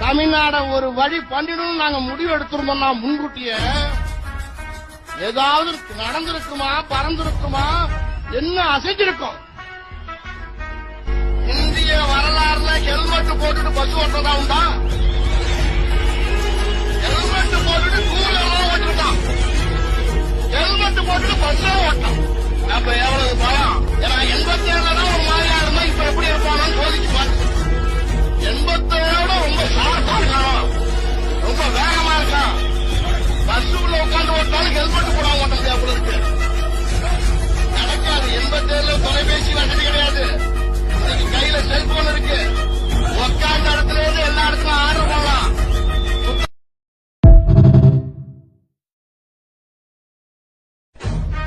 தமிழ்நாட ஒரு வழி பண்ணிடணும் நாங்க முடிவு எடுத்திருந்தோம்னா முன்கூட்டியே ஏதாவது நடந்திருக்குமா, பறந்திருக்குமா, என்ன அசைஞ்சிருக்கும்? இந்திய வரலாறுல ஹெல்மெட் போட்டுட்டு பஸ் ஓட்டுறதா உண்டா? ஹெல்மெட் போட்டுட்டு டூவீலர் ஓட்டிருக்கான், ஹெல்மெட் போட்டுட்டு பஸ் ஓட்டான். அப்ப எவ்வளவு பலம்? ஏன்னா 87 தான் ஒரு மாதிரியா இருந்தா இப்ப எப்படி இருப்பானு சோதிச்சு பார்த்து 87 ரொம்ப ஷார்ப்பா இருக்கான், ரொம்ப வேகமா இருக்கான். பஸ்ஸுக்குள்ள உட்காந்து ஓட்டாலும் ஹெல்மெட் போடாம ஓட்ட முடியாது போல இருக்கு. நடக்காது. 87 தொலைபேசி வசதி கிடையாது. இன்னைக்கு கையில செல்போன் இருக்கு. உட்காந்த இடத்துல இருந்து எல்லா இடத்துலயும் ஆர்டர் பண்ணலாம்.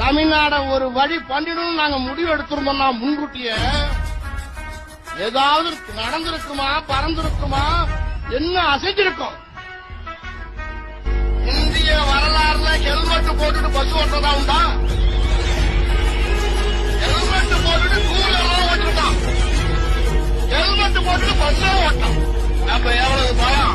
தமிழ்நாட ஒரு வழி பண்ணிடணும் நாங்க முடிவு எடுத்திருந்தோம்னா முன்கூட்டியே ஏதாவது நடந்திருக்குமா, பறந்திருக்குமா, என்ன அசைஞ்சிருக்கும்? இந்திய வரலாறுல ஹெல்மெட் போட்டுட்டு பஸ் ஓட்டுறதா உண்டா? ஹெல்மெட் போட்டுட்டு டூவீலர் ஓட்டிருக்கான், ஹெல்மெட் போட்டுட்டு பஸ் ஓட்டான். அப்ப எவ்வளவு பலம்?